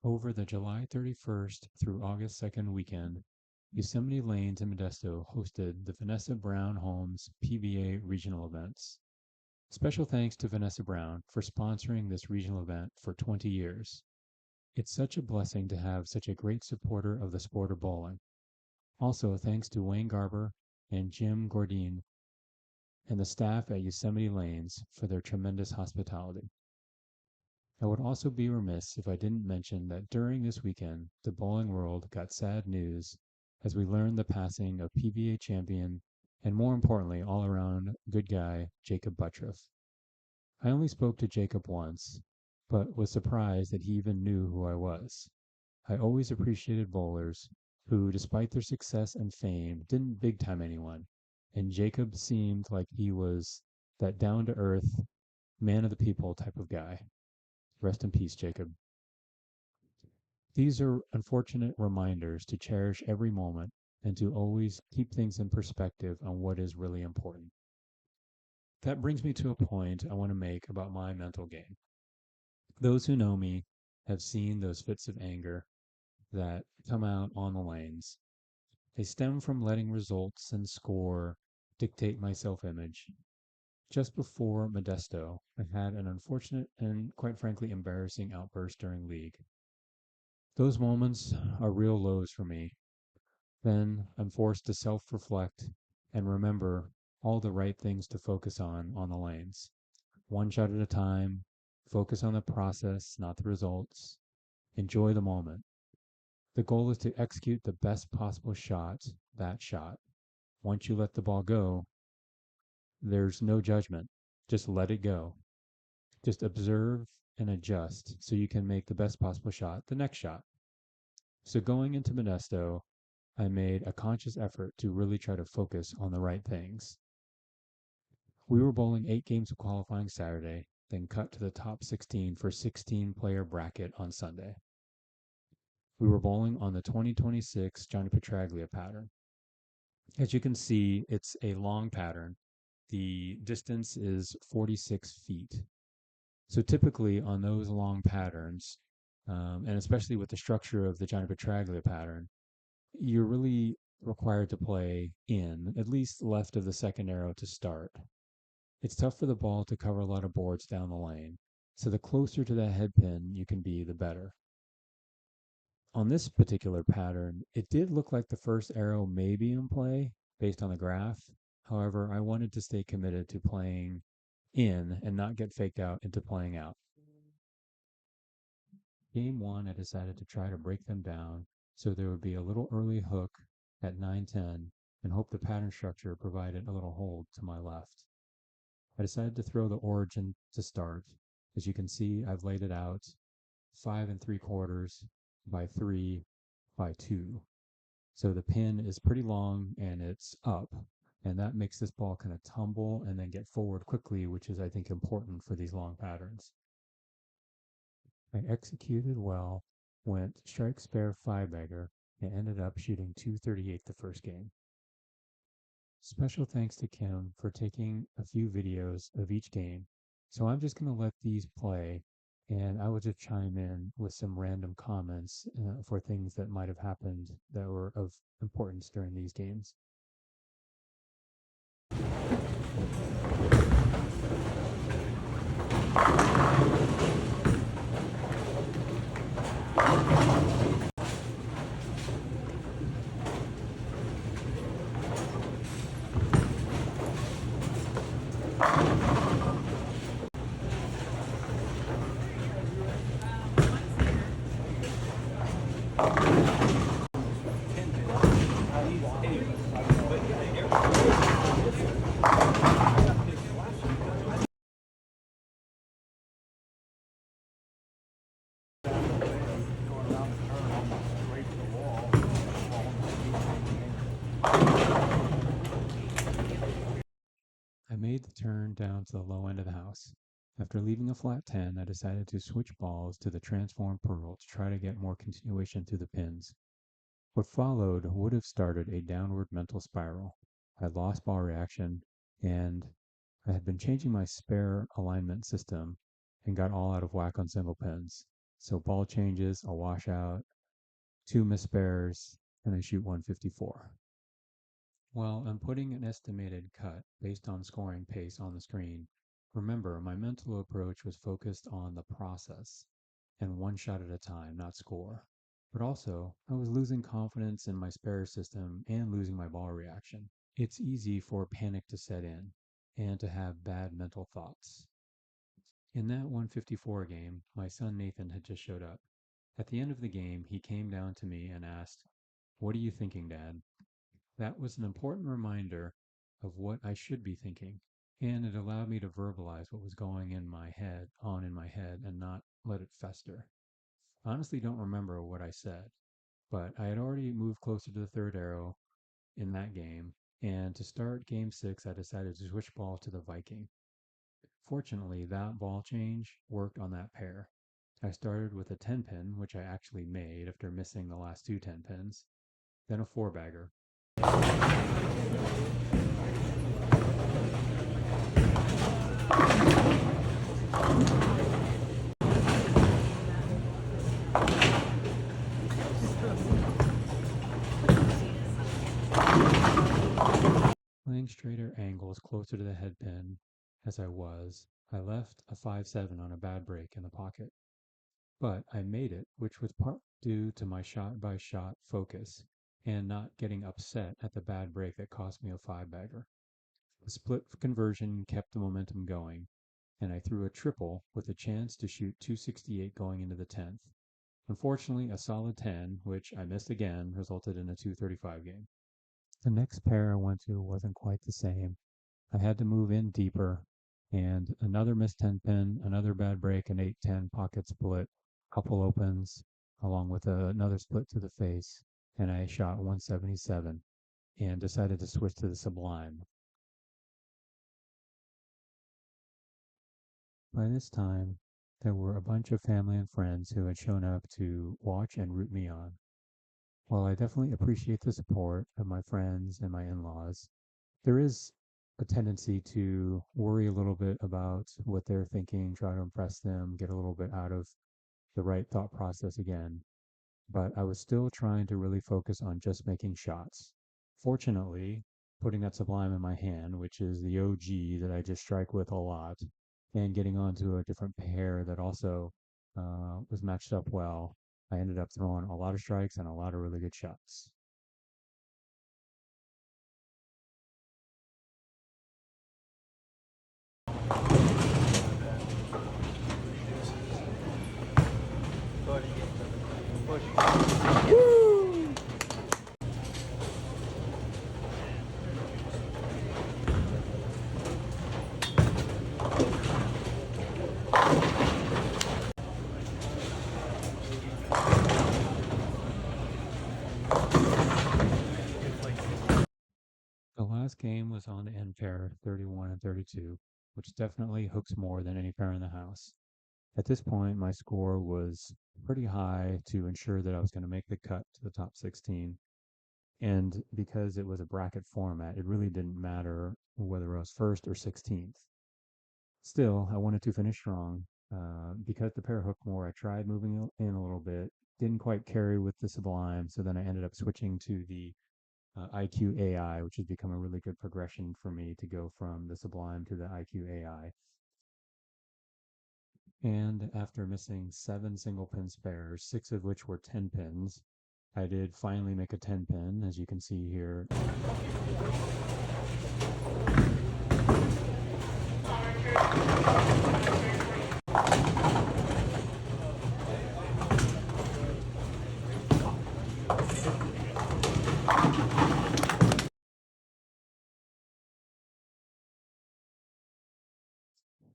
Over the July 31st through August 2nd weekend, Yosemite Lanes in Modesto hosted the Vanessa Brown Homes PBA regional events. Special thanks to Vanessa Brown for sponsoring this regional event for 20 years. It's such a blessing to have such a great supporter of the sport of bowling. Also, thanks to Wayne Garber and Jim Gordine and the staff at Yosemite Lanes for their tremendous hospitality. I would also be remiss if I didn't mention that during this weekend, the bowling world got sad news as we learned the passing of PBA champion and, more importantly, all around good guy Jacob Buttriff. I only spoke to Jacob once, but was surprised that he even knew who I was. I always appreciated bowlers who, despite their success and fame, didn't big time anyone, and Jacob seemed like he was that down to earth, man of the people type of guy. Rest in peace, Jacob. These are unfortunate reminders to cherish every moment and to always keep things in perspective on what is really important. That brings me to a point I want to make about my mental game. Those who know me have seen those fits of anger that come out on the lanes. They stem from letting results and score dictate my self-image. Just before Modesto, I had an unfortunate and, quite frankly, embarrassing outburst during league. Those moments are real lows for me. Then I'm forced to self-reflect and remember all the right things to focus on the lanes. One shot at a time, focus on the process, not the results. Enjoy the moment. The goal is to execute the best possible shot, that shot. Once you let the ball go, there's no judgment. Just let it go. Just observe and adjust so you can make the best possible shot the next shot. So going into Modesto, I made a conscious effort to really try to focus on the right things. We were bowling 8 games of qualifying Saturday, then cut to the top 16 for 16-player bracket on Sunday. We were bowling on the 2026 Johnny Petraglia pattern. As you can see, it's a long pattern. The distance is 46 feet. So typically on those long patterns, and especially with the structure of the Johnny Petraglia pattern, you're really required to play in, at least left of the second arrow to start. It's tough for the ball to cover a lot of boards down the lane, so the closer to that head pin you can be, the better. On this particular pattern, it did look like the first arrow may be in play based on the graph. However, I wanted to stay committed to playing in and not get faked out into playing out. Game 1, I decided to try to break them down so there would be a little early hook at 9-10 and hope the pattern structure provided a little hold to my left. I decided to throw the origin to start. As you can see, I've laid it out 5 3/4 by 3 by 2. So the pin is pretty long and it's up, and that makes this ball kind of tumble and then get forward quickly, which is, I think, important for these long patterns. I executed well, went strike spare 5-bagger, and ended up shooting 238 the first game. Special thanks to Kim for taking a few videos of each game. So I'm just going to let these play, and I will just chime in with some random comments for things that might have happened that were of importance during these games. I made the turn down to the low end of the house. After leaving a flat 10, I decided to switch balls to the transformed pearl to try to get more continuation through the pins. What followed would have started a downward mental spiral. I lost ball reaction, and I had been changing my spare alignment system and got all out of whack on single pins. So ball changes, a washout, 2 missed spares, and I shoot 154. While I'm putting an estimated cut based on scoring pace on the screen, remember my mental approach was focused on the process and one shot at a time, not score. But also, I was losing confidence in my spare system and losing my ball reaction. It's easy for panic to set in and to have bad mental thoughts. In that 154 game, my son Nathan had just showed up. At the end of the game, he came down to me and asked, "What are you thinking, Dad?" That was an important reminder of what I should be thinking, and it allowed me to verbalize what was going in my head, and not let it fester. I honestly don't remember what I said, but I had already moved closer to the third arrow in that game, and to start game 6, I decided to switch ball to the Viking. Fortunately, that ball change worked on that pair. I started with a 10 pin, which I actually made after missing the last 2 10 pins, then a 4-bagger. Playing straighter angles closer to the head pin as I left a 5-7 on a bad break in the pocket. But I made it, which was part due to my shot-by-shot focus and not getting upset at the bad break that cost me a 5-bagger. The split conversion kept the momentum going, and I threw a triple with a chance to shoot 268 going into the 10th. Unfortunately, a solid 10, which I missed again, resulted in a 235 game. The next pair I went to wasn't quite the same. I had to move in deeper, and another missed 10 pin, another bad break, an 8-10 pocket split, couple opens, along with another split to the face, and I shot 177 and decided to switch to the Sublime. By this time, there were a bunch of family and friends who had shown up to watch and root me on. While I definitely appreciate the support of my friends and my in-laws, there is a tendency to worry a little bit about what they're thinking, try to impress them, get a little bit out of the right thought process again. But I was still trying to really focus on just making shots. Fortunately, putting that Sublime in my hand, which is the OG that I just strike with a lot, and getting onto a different pair that also was matched up well, I ended up throwing a lot of strikes and a lot of really good shots. The last game was on the end pair, 31 and 32, which definitely hooks more than any pair in the house. At this point, my score was pretty high to ensure that I was going to make the cut to the top 16. And because it was a bracket format, it really didn't matter whether I was first or 16th. Still, I wanted to finish strong. Because the pair hooked more, I tried moving in a little bit. Didn't quite carry with the Sublime, so then I ended up switching to the IQ AI, which has become a really good progression for me to go from the Sublime to the IQ AI. And after missing 7 single pin spares, 6 of which were 10 pins, I did finally make a 10 pin, as you can see here.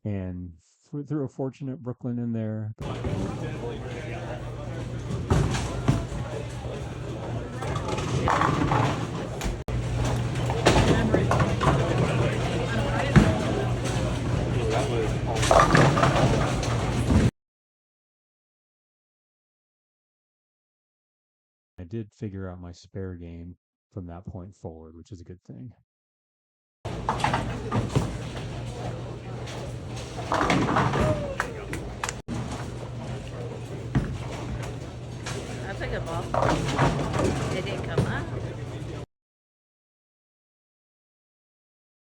And threw a fortunate Brooklyn in there. I did figure out my spare game from that point forward, which is a good thing. a good ball. It didn't come up.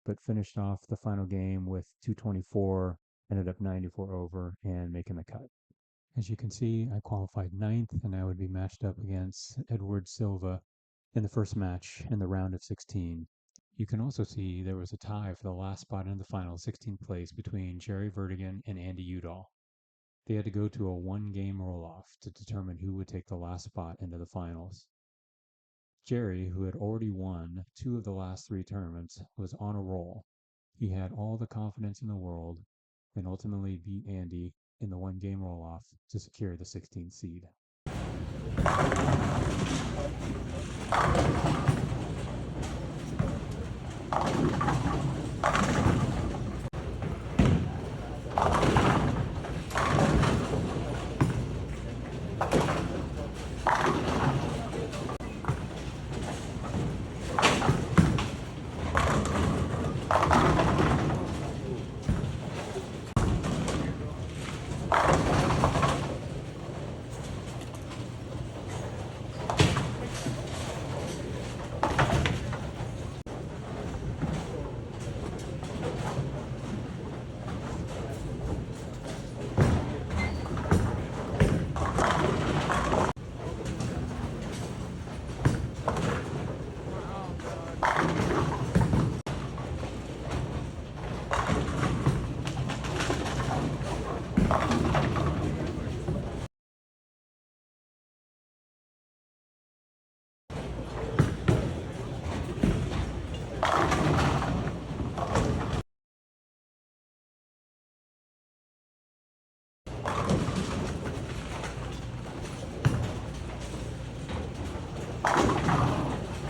But finished off the final game with 224, ended up 94 over and making the cut. As you can see, I qualified ninth, and I would be matched up against Edward Silva in the first match in the round of 16. You can also see there was a tie for the last spot in the final, 16th place, between Jerry Vertigan and Andy Udall. They had to go to a one-game roll-off to determine who would take the last spot into the finals. Jerry, who had already won 2 of the last 3 tournaments, was on a roll. He had all the confidence in the world and ultimately beat Andy in the one-game roll-off to secure the 16th seed.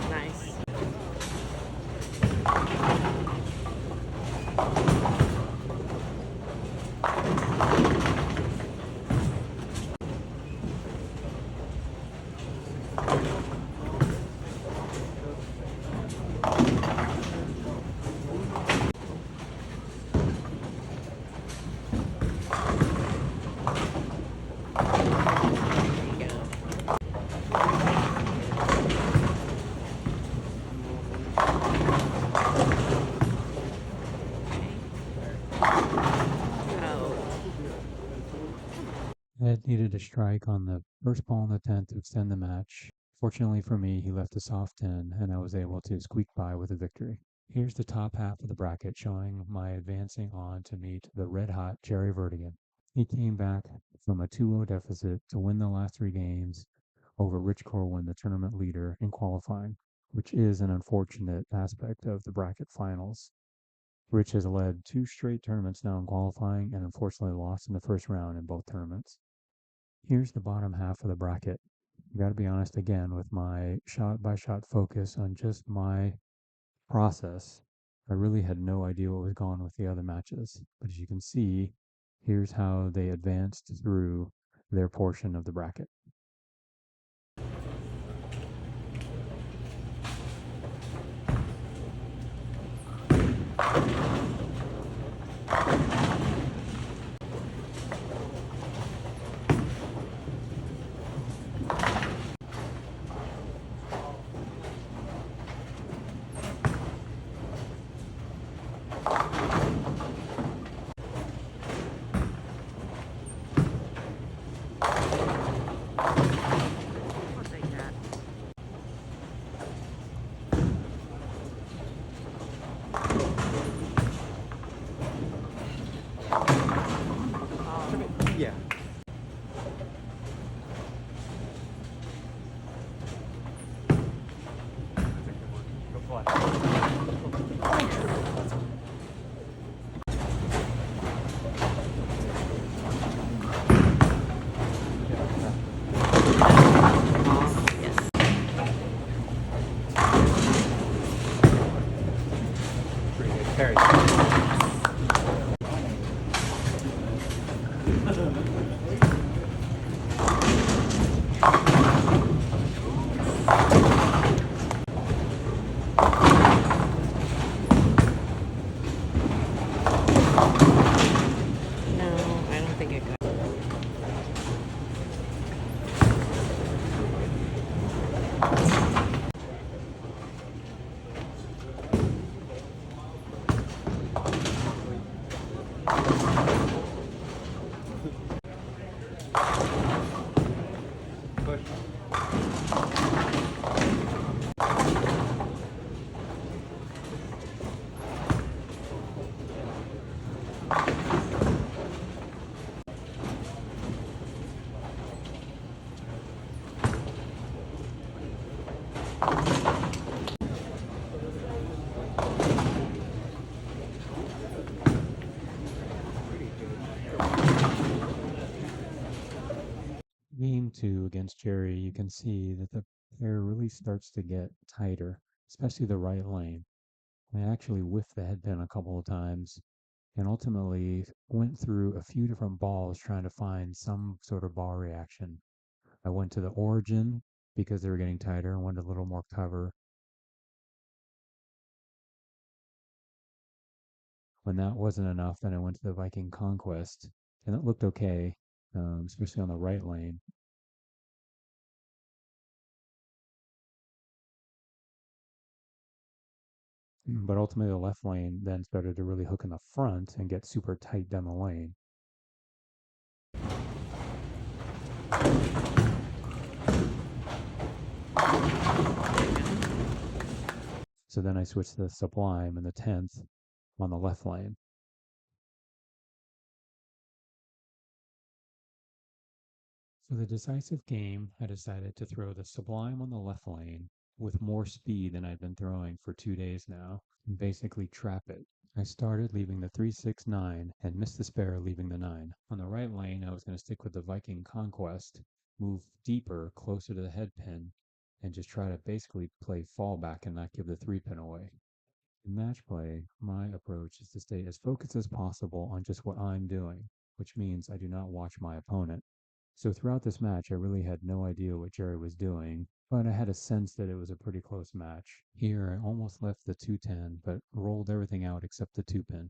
Nice. Ed needed a strike on the first ball in the 10th to extend the match. Fortunately for me, he left a soft 10, and I was able to squeak by with a victory. Here's the top half of the bracket showing my advancing on to meet the red-hot Jerry Vertigan. He came back from a 2-0 deficit to win the last 3 games over Rich Corwin, the tournament leader, in qualifying, which is an unfortunate aspect of the bracket finals. Rich has led 2 straight tournaments now in qualifying and unfortunately lost in the first round in both tournaments. Here's the bottom half of the bracket. I got to be honest again with my shot-by-shot focus on just my process. I really had no idea what was going on with the other matches. But as you can see, here's how they advanced through their portion of the bracket. I'll take that. Game two against Jerry, you can see that the pair really starts to get tighter, especially the right lane. I actually whiffed the headpin a couple of times and ultimately went through a few different balls trying to find some sort of ball reaction. I went to the origin because they were getting tighter and wanted a little more cover. When that wasn't enough, then I went to the Viking Conquest, and it looked okay, especially on the right lane. But ultimately, the left lane then started to really hook in the front and get super tight down the lane. So then I switched to the Sublime in the 10th on the left lane. For the decisive game, I decided to throw the Sublime on the left lane with more speed than I'd been throwing for 2 days now, and basically trap it. I started leaving the 3-6-9 and missed the spare leaving the 9. On the right lane, I was going to stick with the Viking Conquest, move deeper, closer to the head pin, and just try to basically play fallback and not give the 3 pin away. In match play, my approach is to stay as focused as possible on just what I'm doing, which means I do not watch my opponent. So throughout this match, I really had no idea what Jerry was doing, but I had a sense that it was a pretty close match. Here, I almost left the 210, but rolled everything out except the 2 pin.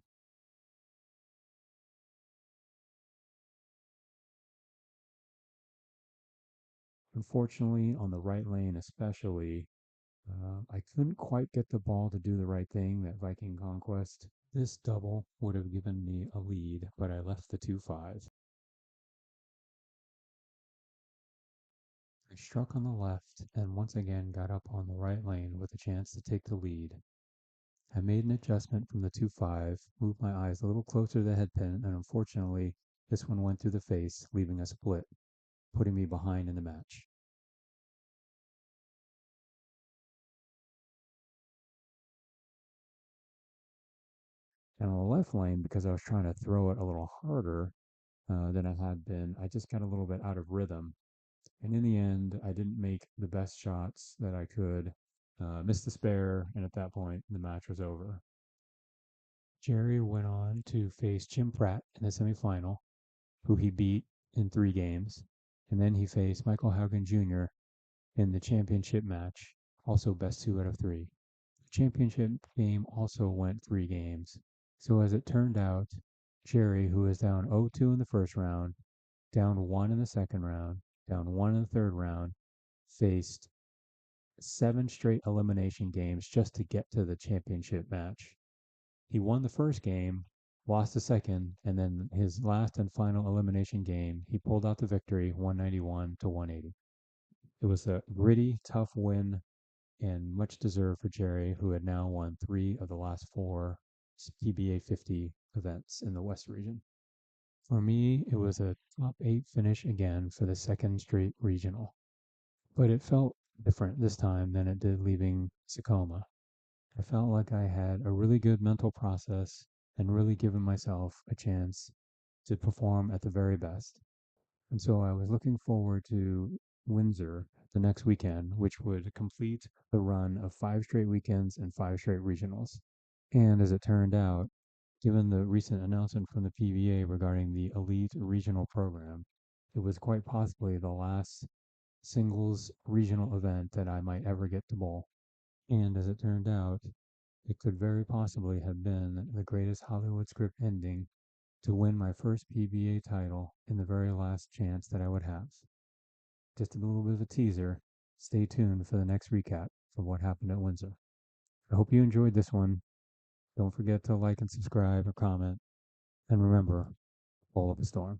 Unfortunately, on the right lane especially, I couldn't quite get the ball to do the right thing, that Viking Conquest. This double would have given me a lead, but I left the 2-5. I struck on the left and once again got up on the right lane with a chance to take the lead. I made an adjustment from the 2-5, moved my eyes a little closer to the head pin, and unfortunately, this one went through the face, leaving a split, putting me behind in the match. And on the left lane, because I was trying to throw it a little harder than I had been, I just got a little bit out of rhythm. And in the end, I didn't make the best shots that I could, missed the spare, and at that point, the match was over. Jerry went on to face Jim Pratt in the semifinal, who he beat in 3 games. And then he faced Michael Haugen Jr. in the championship match, also best 2 out of 3. The championship game also went 3 games. So as it turned out, Jerry, who was down 0-2 in the first round, down 1 in the second round, down 1 in the third round, faced 7 straight elimination games just to get to the championship match. He won the first game, lost the second, and then his last and final elimination game, he pulled out the victory 191-180. It was a gritty, tough win and much deserved for Jerry, who had now won 3 of the last 4 PBA 50 events in the West region. For me, it was a top 8 finish again for the second straight regional, but it felt different this time than it did leaving Tacoma. I felt like I had a really good mental process and really given myself a chance to perform at the very best. And so I was looking forward to Windsor the next weekend, which would complete the run of 5 straight weekends and 5 straight regionals. And as it turned out, given the recent announcement from the PVA regarding the elite regional program, it was quite possibly the last singles regional event that I might ever get to bowl. And as it turned out, it could very possibly have been the greatest Hollywood script ending to win my first PBA title in the very last chance that I would have. Just a little bit of a teaser. stay tuned for the next recap for what happened at Windsor. I hope you enjoyed this one. Don't forget to like and subscribe or comment. And remember, all of a storm.